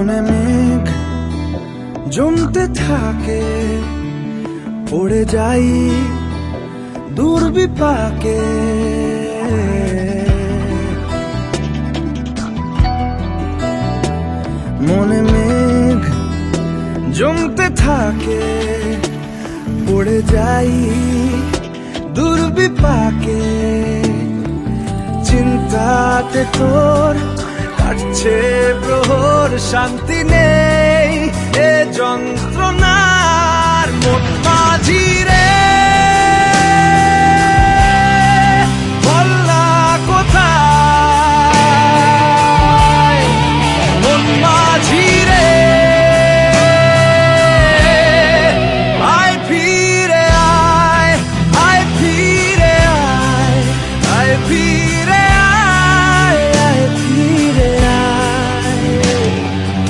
মনে মেঘ জমতে থাকে, পড়ে যাই দুর্বিপাকে। মনে মেঘ জমতে থাকে, পড়ে যাই দুর্বিপাকে। চিন্তাতে তোর কাটছে প্রহর, শান্তি নেই এ যন্ত্রণা।